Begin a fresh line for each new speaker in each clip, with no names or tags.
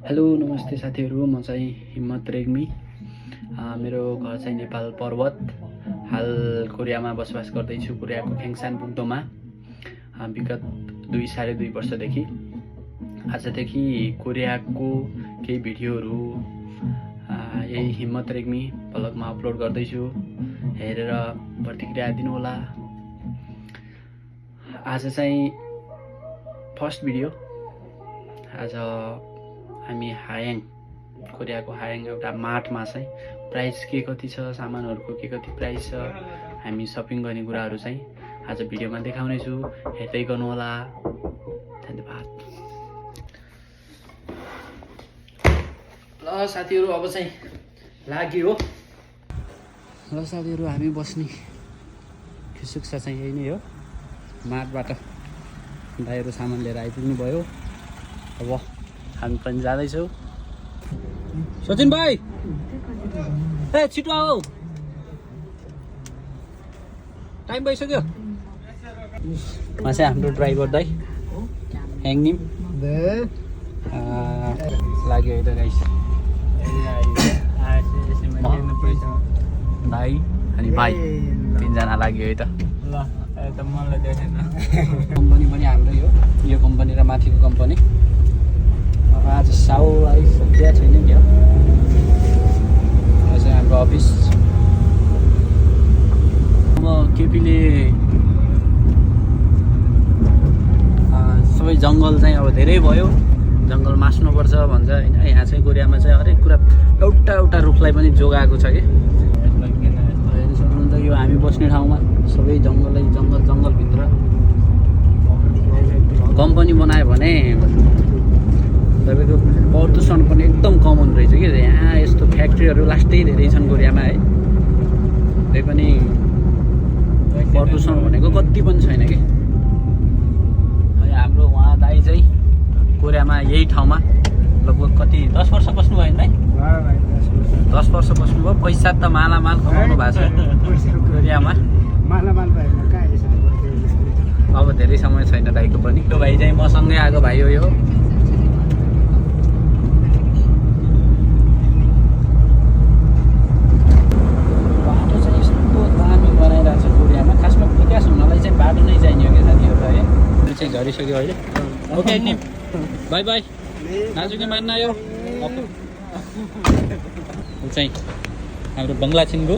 Hello नमस्ते साथीहरू, म चाहिँ हिम्मत रेग्मी। मेरो घर चाहिँ नेपाल पर्वत। हाल कोरियामा बसोबास गर्दैछु, कोरियाको ख्याङ्सान पुग्दोमा। विगत 2-2.5 वर्षदेखि आजदेखि कोरियाको केही भिडियोहरू यही हिम्मत रेग्मी ब्लगमा अपलोड गर्दैछु। हेरेर प्रतिक्रिया दिनुहोला। आज चाहिँ फर्स्ट भिडियो। आज हामी हायाङ, कोरियाको हायाङ एउटा मार्टमा चाहिँ प्राइस के कति छ, सामानहरूको के कति प्राइस छ, हामी सपिङ गर्ने कुराहरू चाहिँ आज भिडियोमा देखाउनेछु। हेर्दै गर्नुहोला। धन्यवाद। ल साथीहरू, अब चाहिँ लाग्यो। ल साथीहरू, हामी बस्ने खुसुक्सा चाहिँ यही नै हो। मार्टबाट दाइहरू सामान लिएर आइपुग्नु भयो। अब हामी पनि जाँदैछौँ। सचिन भाइ, ए छिटो आऊ, टाइम भइसक्यो। उहाँ चाहिँ हाम्रो ड्राइभर दाइ ह्याङनिम लाग्यो है त गाइस। दाइ अनि भाइ तिनजना लाग्यो है त। कम्पनी पनि हाम्रै हो, यो कम्पनी र माथिको कम्पनी। आज साउ आइसकेको छैन क्या। यो चाहिँ हाम्रो अफिस। अब केपीले सबै जङ्गल चाहिँ अब धेरै भयो, जङ्गल मास्नुपर्छ भन्छ होइन। यहाँ चाहिँ कोरियामा चाहिँ हरेक कुरा एउटा एउटा रुखलाई पनि जोगाएको छ कि। हेर्नु सक्नुहुन्छ, यो हामी बस्ने ठाउँमा सबै जङ्गलै जङ्गल, जङ्गलभित्र कम्पनी बनायो भने तपाईँको प्रदूषण पनि एकदम कमन रहेछ कि। यहाँ यस्तो फ्याक्ट्रीहरू लास्टै धेरै छन् कोरियामा है। त्यही पनि प्रदूषण भनेको कति पनि छैन कि। हाम्रो उहाँ दाइ चाहिँ कोरियामा यही ठाउँमा लगभग कति 10 वर्ष बस्नुभयो नि दाइ? 10 वर्ष बस्नुभयो। पैसा त मालामाल कमाउनु भएको छ कोरियामा। अब धेरै समय छैन दाइको पनि। त्यो भाइ चाहिँ मसँगै आएको भाइ हो। यो बाटो चाहिँ यस्तो दामी बनाइरहेको छ कोरियामा। खासमा विकास हुनलाई चाहिँ बाटो नै चाहिने हो क्या साथीहरू है। त्यो चाहिँ झरिसक्यो अहिले। ओके नि, बाई बाई। नाजुकै मान्न आयो। चाहिँ हाम्रो बङ्गला छिनको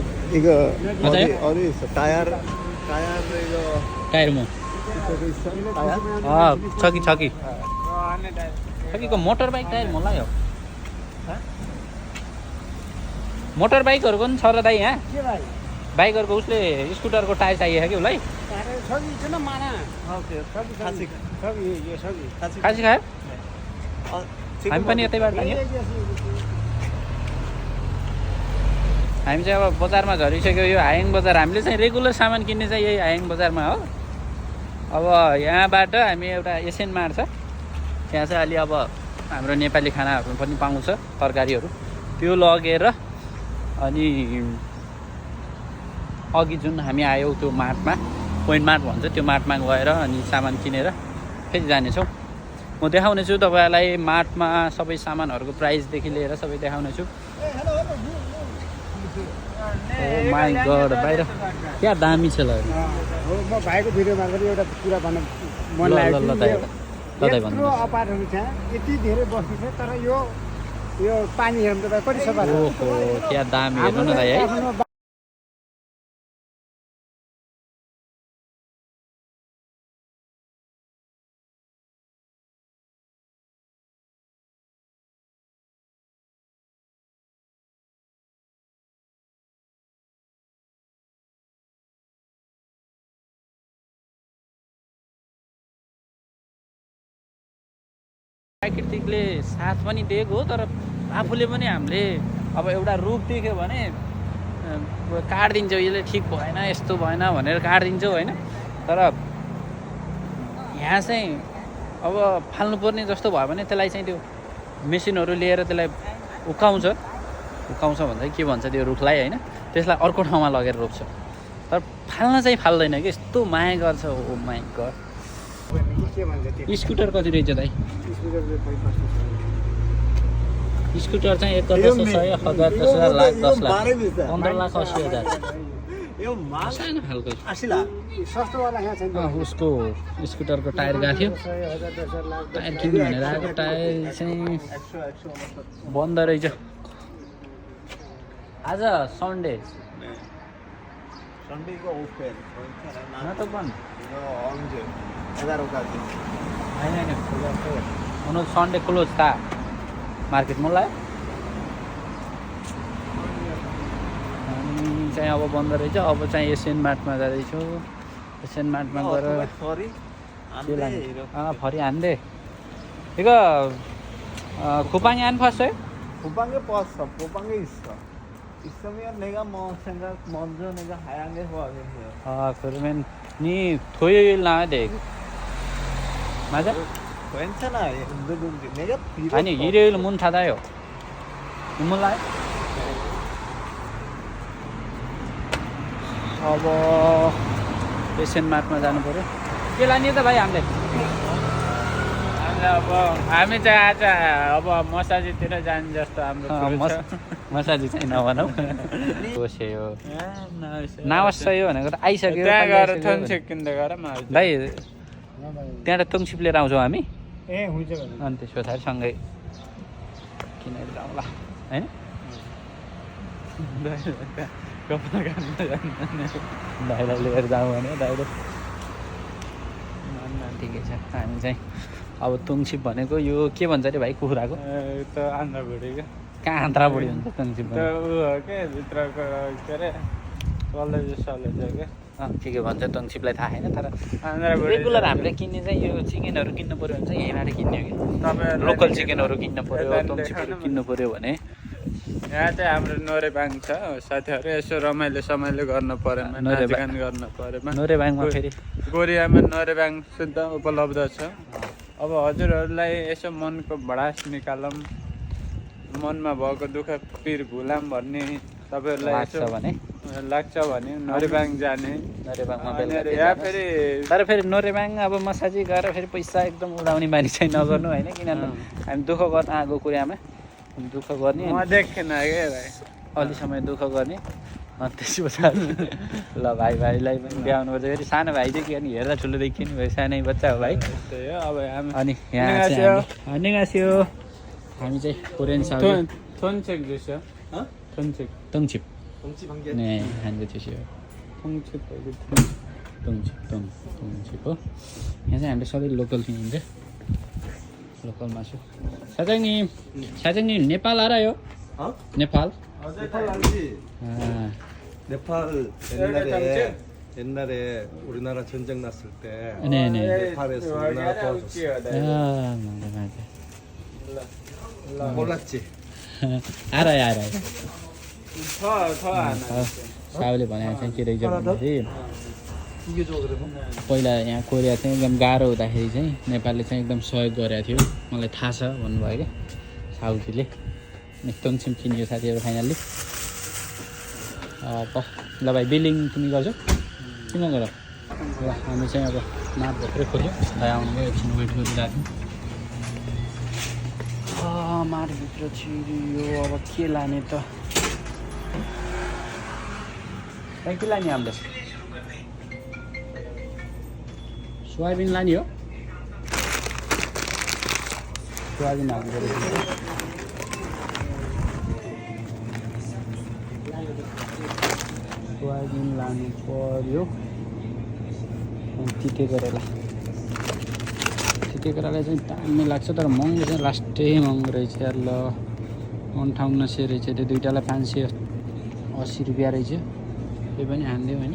टायर म छकीको मोटर बाइक टायर मलाई हो। मोटर बाइकहरूको पनि छ र दाइ यहाँ? बाइकहरूको उसले स्कुटरको टायर चाहिएको कि उसलाई? खासी खायो? हामी पनि यतैबाट लाग्यो। हामी चाहिँ अब बजारमा झरिसक्यो। यो हायाङ बजार। हामीले चाहिँ रेगुलर सामान किन्ने चाहिँ यही हायाङ बजारमा हो। अब यहाँबाट हामी एउटा एसएन मार्ट छ, त्यहाँ चाहिँ अलि अब हाम्रो नेपाली खानाहरू पनि पाउँछ, तरकारीहरू। त्यो लगेर अनि अघि जुन हामी आयौँ त्यो मार्टमा, पोइन्ट मार्ट भन्छ, त्यो मार्टमा गएर अनि सामान किनेर फेरि जानेछौँ। म देखाउनेछु तपाईँलाई मार्टमा सबै सामानहरूको प्राइसदेखि लिएर सबै देखाउनेछु। ओ माई गड, बाहिर क्या दामी छ। ल
म भाइको भिडियो मार्फत एउटा कुरा भन्न मन लाग्यो। यत्रो अपार्टहरू छ, यति धेरै बस्ती छ, तर यो पानी हेर्नु तपाईँ कति सफा छ।
ओहो क्या दामी, हेर्नु न दाइ है। प्राकृतिकले साथ पनि दिएको हो, तर आफूले पनि हामीले अब एउटा रूप देख्यो भने काटिदिन्छौँ। यसले ठिक भएन, यस्तो भएन भनेर काटिदिन्छौँ होइन। तर यहाँ चाहिँ अब फाल्नुपर्ने जस्तो भयो भने त्यसलाई चाहिँ त्यो मेसिनहरू लिएर त्यसलाई उकाउँछ भन्दा के भन्छ त्यो रुखलाई होइन, त्यसलाई अर्को ठाउँमा लगेर रोप्छ। तर फाल्न चाहिँ फाल्दैन कि, यस्तो माया गर्छ। ओ माई गड।
के भन्छ त्यो
स्कुटर कति रहेछ दाइ?
स्कुटर
स्कुटर चाहिँ 1,00,000 10,000 लाख 10 लाख 15 लाख 80,000
यो माल
सानो खालको
80 लाख सस्तोवाला यहाँ छैन
उसको स्कुटरको टायर गएको थियो
100 लाख
टायर किन्नु भनेर आएको टायर चाहिँ बन्द रहेछ आज सन्डे
सन्डेको ओपन
न त बन्द
अन्जे 11 का दिन
होइन उनीहरू सन्डे क्लोज था मार्केट मलाई अनि चाहिँ अब बन्द रहेछ अब चाहिँ एसियन मार्टमा जाँदैछु एसियन मार्टमा गएर फरि हान्दे ಈಗ 쿠팡이 फर्स्ट है
쿠팡에 버스 쿠팡에 있어 있으면 내가 뭐 생각 먼저 내가 하얀 게 좋아하겠어요
그러면 니 토요일 나와야 돼 맞아?
괜찮아 내가 비록
아니 일요일 문 닫아요 몰라요? अब एसियन मार्टमा जानु पर्यो के लाने त भाइ हामीले अब हामी चाहिँ आज अब मसाजीतिर जाने जस्तो हाम्रो मसाजी चाहिँ नभनौँ बस्यो नवस्यो भनेको त आइसक्यो
त्यहाँ गएर थन्सेक किन्दै गर
भाइ त्यहाँबाट तुङसिप लिएर आउँछौँ हामी
ए हुन्छ
अनि त्यस पछाडि सँगै किनेर जाउँला होइन दाइलाई लिएर जाउँ भने दाइले ठिकै छ हामी चाहिँ अब तुङसिप भनेको यो के भन्छ अरे भाइ कुखुराको
त आन्द्रा भुँडी क्या
कहाँ आन्द्राबुढी हुन्छ तुङसिप
त ऊ हो क्या भित्रको के अरे कलेज क्या
के भन्छ तुङसिपलाई थाहा छैन तर
आन्द्रा भुँडी
रेगुलर हामीले किन्ने चाहिँ यो चिकनहरू किन्नु पऱ्यो भने चाहिँ यहीँबाट किन्ने हो कि
तपाईँहरूलाई
लोकल चिकनहरू किन्नु पऱ्यो तुङसिपहरू किन्नु पऱ्यो भने
यहाँ चाहिँ हाम्रो नोरेबाङ छ साथीहरू यसो रमाइलो समाइलो गर्न परेमा नाचगान गर्न परेमा
नोरेबाङमा फेरि
गोरियामा नोरेबाङ शुद्ध उपलब्ध छ अब हजुरहरूलाई यसो मनको भडास निकालौँ मनमा भएको दुःख पिर भुलाम भन्ने तपाईँहरूलाई
लाग्छ
यसो
भने
लाग्छ भने नोरेबाङ जाने
नोरेबाङमा
अनि
बेलुका
यहाँ फेरि
तर फेरि नोरेबाङ अब मसाजी गएर फेरि पैसा एकदम उडाउने बानी चाहिँ नगर्नु होइन किनभने हामी दुःख गर्न आएको कुरामा दुःख गर्ने
म देखेन क्या भाइ
अलि समय दुःख गर्ने अनि त्यस पछाडि ल भाइलाई पनि ब्याउनु पर्छ फेरि सानो भाइ चाहिँ के अनि हेर्दा ठुलो देखियो नि भाइ सानै बच्चा हो भाइ
त्यही हो अब हामी
अनि यहाँ चाहिँ नेगास्यो हामी चाहिँ कोरियन साउथ
थोन्चेक जुस थोन्चेक
तुङसिप ने हाम्रो त्यसो
थोन्चेक
तुङसिप हो यहाँ चाहिँ हामीले सबै लोकल किनिन्छ लोकल मासु 사장님 नेपाल 알아요? नेपाल?
네팔 알지?
아,
네팔 옛날에 우리나라 전쟁 났을 때
네네.
네팔에서 우리나라 도와줬어.
맞아.
몰랐지?
알아요.
더 안
साहुले भनेको चाहिँ के रहेछ भन्दाखेरि
이게 좋아 그러면?
पहिला यहाँ कोरिया चाहिँ एकदम गाह्रो हुँदाखेरि चाहिँ नेपालले चाहिँ एकदम सहयोग गरेको थियो मलाई थाहा छ भन्नुभयो क्या साहुजीले तुङसिप किनियो साथीहरू फाइनल्ली ल भाइ बिलिङ तिमी गर्छौ किन गर ल हामी चाहिँ अब मार्ट भर्खरै खोल्यो भाइ आउनुभयो एकछिन वेट गरिरहेको थियौँ मार्टभित्र छिरियो अब के लाने त त्यहाँ के लाने हामीले सोयाबिन लाने हो सोयाबिन हाल्नु पऱ्यो सोयाबिन लानु पर्यो तिते करेला चाहिँ दामी लाग्छ तर महँगो चाहिँ लास्टै महँगो रहेछ यार ल 5800 रहेछ त्यो दुइटालाई 580 रुपियाँ रहेछ त्यो पनि हान्दियो होइन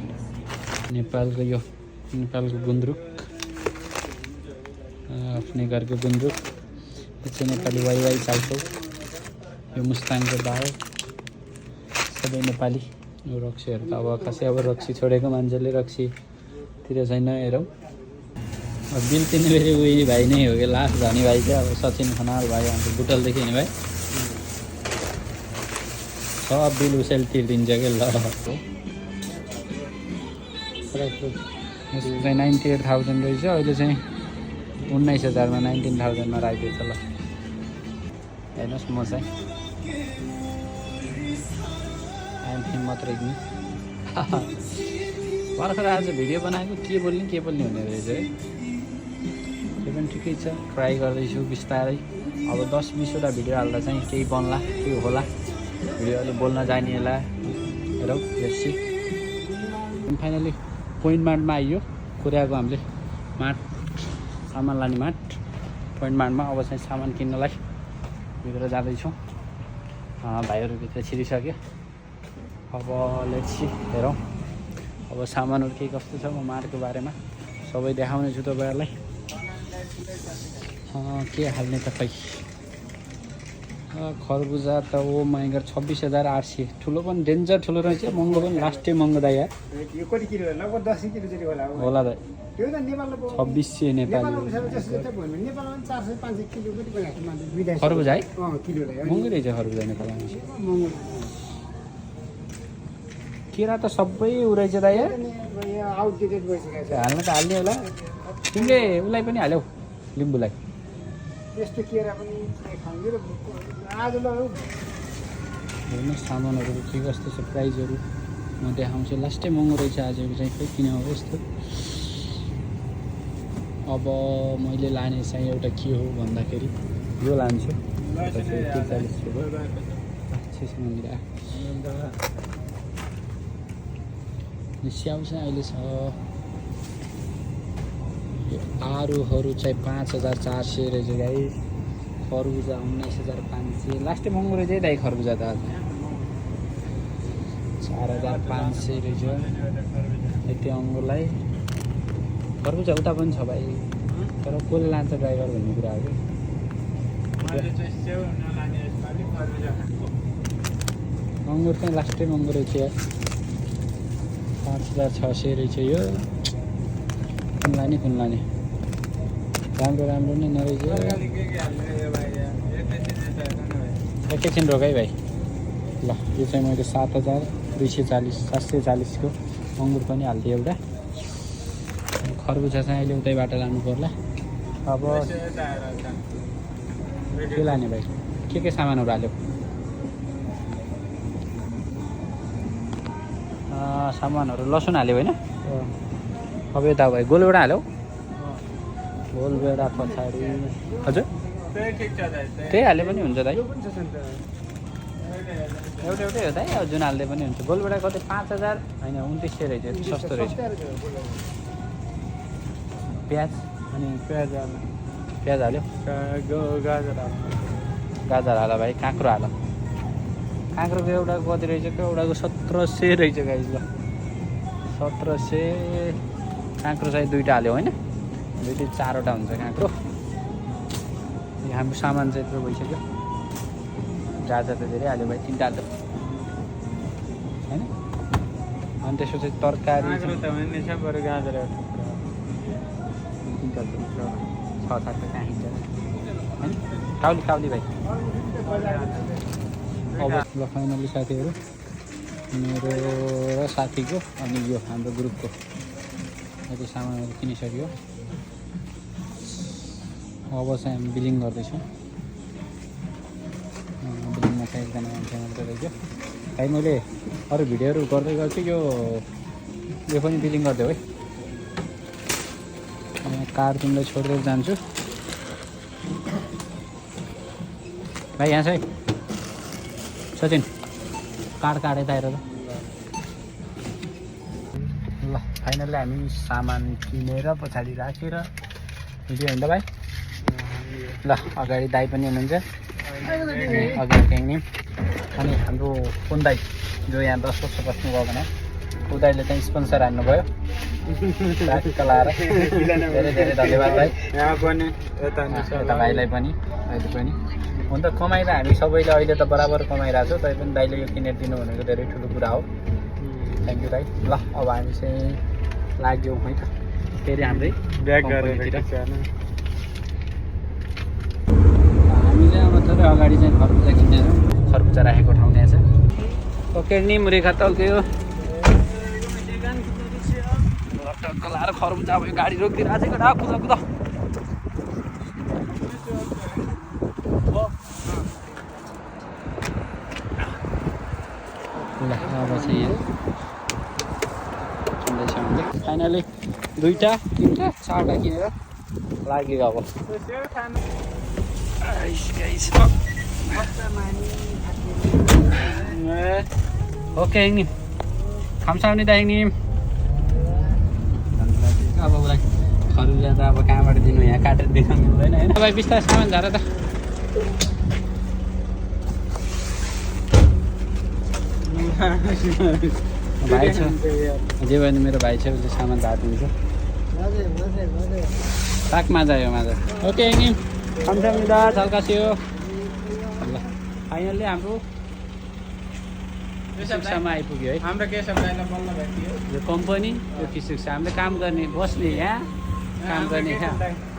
नेपालको यो नेपालको गुन्द्रुक आफ्नै घरको गुन्द्रुक यो चाहिँ नेपाली वाइवाई चाउचाउ यो मुस्ताङको दाल सबै नेपाली यो रक्सीहरू त अब खासै अब रक्सी छोडेको मान्छेले रक्सीतिर चाहिँ नहेरौँ अब बिल तिर्ने फेरि उयो भाइ नै हो कि लास्ट धनी भाइ चाहिँ अब सचिन खनाल भाइ अन्त बुटलदेखि नि भाइ सब बिल उसैले तिर्दिन्छ कि ल चाहिँ 98,000 रहेछ अहिले चाहिँ 19,000मा 19,000मा राखिदिएछ ल हेर्नुहोस् म चाहिँ आइएम हिम्मत रेग्मी भर्खर आज भिडियो बनाएको के बोल्ने हुने रहेछ है। त्यो पनि ठिकै छ, ट्राई गर्दैछु बिस्तारै। अब 10-20वटा भिडियो हाल्दा चाहिँ केही बन्ला केही होला, भिडियो अलि बोल्न जानिएला। हेरौँ हेर्सी फाइनली पोइन्ट मार्टमा आइयो, कोरियाको हामीले मार्ट सामान लाने मार्ट पोइन्ट मार्टमा। अब चाहिँ सामान किन्नलाई भित्र जाँदैछौँ। भाइहरू भित्र छिरिसक्यो। अब लेट्स सी हेरौँ अब सामानहरू के कस्तो छ। म मार्टको बारेमा सबै देखाउने छु तपाईँहरूलाई। के हाल्ने त खै। खरबुजा त ओ माइ गॉड 26,800 ठुलो पनि डेन्जर ठुलो रहेछ, महँगो पनि लास्टै महँगो दाइ यार।
यो कति किलो लगभग 10 किलो जति
होला दाइ।
त्यो त नेपालको
2600 नेपाली
नेपालमा 400-500 किलो कति भइरहेको
खरबुजा है।
किलोलाई
महँगो रहेछ खरबुजा नेपालमा।
महँगो
केरा त सबै उ रहेछ दाइ यार।
आउटडेटेड भइसकेको छ।
हाल्न त हाल्ने होला, तिमीले उसलाई पनि हाल्यौ लिम्बूलाई।
यस्तो केरा पनि खान्छु र आज ल
हेर्नुहोस् सामानहरू के कस्तो छ, प्राइजहरू म देखाउँछु। लास्टै महँगो रहेछ आजको चाहिँ, खोइ किन हो यस्तो। अब मैले लाने चाहिँ एउटा के हो भन्दाखेरि यो लान्छु 43 रुपियाँ। स्याउ चाहिँ अहिले छ। यो आरूहरू चाहिँ 5,400 रहेछ गाई। खरबुजा 19,500 लास्टै महँगो रहेछ है दाइ। खरबुजा त आज 4,500 रहेछ यति अङ्गुरलाई। खरबुजा उता पनि छ भाइ, तर कसले लान्छ ड्राइभर भन्ने कुरा हो कि। अङ्गुर चाहिँ लास्टै महँगो रहेछ यार, 5,600 रहेछ यो। कुन लाने राम्रो नै नरहेछ। एकैछिन रोक है भाइ। ल यो चाहिँ मैले 7,240 को अङ्गुर पनि हालिदिएँ एउटा। खरबुजा चाहिँ अहिले उतैबाट लानु पर्ला। अब के लाने भाइ, के सामानहरू हाल्यो? सामानहरू लसुन हाल्यो होइन। अब यता भाइ गोलबेडा हाल्यौ। गोलबेडा पछाडि हजुर त्यही हाले पनि हुन्छ दाइ। एउटै हो दाइ, अब जुन हाल्दै पनि हुन्छ। गोलबेडा कति 5,000 होइन 2900 रहेछ, सस्तो रहेछ। प्याज अनि प्याज हाल्यो। गाजर हाल भाइ। काँक्रो हाल। काँक्रोको एउटाको कति रहेछ, एउटाको 1700 रहेछ गाइस। ल 1700 काँक्रो चाहिँ दुईवटा हाल्यो होइन, दुईवटा 4वटा हुन्छ काँक्रो। हाम्रो सामान चाहिँ यत्रो भइसक्यो। गाजर त धेरै हाल्यो भाइ, 3टा हाल्यो होइन। अनि त्यसपछि तरकारी 6-7 काहीँ होइन। काउली भाइ। अब ल फाइनली साथीहरू मेरो र साथीको अनि यो हाम्रो ग्रुपको यति सामानहरू किनिसक्यो। अब चाहिँ हामी बिलिङ गर्दैछौँ। बिलिङमा चाहिँ एकजना मान्छे मात्रै रहेछ भाइ। मैले अरू भिडियोहरू गर्दै गर्छु, यो पनि बिलिङ गरिदेऊ है। कार तिमीलाई छोडेर जान्छु भाइ। यहाँ चाहिँ सचिन कार्ड यता हेर ल। फाइनल्ली हामी सामान किनेर पछाडि राखेर भिडियो हुन्छ भाइ। ल अगाडि दाइ पनि हुनुहुन्छ, अगाडि ट्याङ्नी। अनि हाम्रो कुन दाइ जो यहाँ 10 वर्ष बस्नुभयो भने ऊ दाइले चाहिँ स्पोन्सर हान्नुभयो लाएर। धेरै धेरै धन्यवाद भाइ। यता भाइलाई पनि अहिले पनि हुन त कमाइ त हामी सबैले अहिले त बराबर कमाइरहेको छौँ, तैपनि दाइले यो किनेर दिनु भनेको धेरै ठुलो कुरा हो। थ्याङ्क यू दाइ। ल अब हामी चाहिँ लाग्यौँ है त फेरि हाम्रै ब्याग गरेर। हामी चाहिँ अब थोरै अगाडि चाहिँ खरबुजा किनेर खरबुजा राखेको ठाउँ त्यहाँ छ। ओके निम रेखा तल्क्यो लाएर खरबुजा। अब यो गाडी रोकिदिरहेको छ कुदा ल अब चाहिँ यहाँ सुन्दैछ हामीले फाइनली 2टा 3टा 4टा किनेर लाग्यो अब ओके हिँड्ने खामसाउने त हिँड्ने अब उसलाई खरुले त अब कहाँबाट दिनु यहाँ काटेर दिन मिल्दैन होइन तपाईँ बिस्तारै सामान झार त भाइ छ जे भयो भने मेरो भाइ छ उसले सामान झारिदिन्छ ताक माजा यो माजा ओके हिँड्ने खामसाउने दार झल्कासियो ल फाइनल्ली हाम्रो किसिमसम्म आइपुग्यो है
हाम्रो केशव दाइलाई बल्ल भेटियो
यो कम्पनी यो किसिम हामीले काम गर्ने बस्ने यहाँ काम गर्ने यहाँ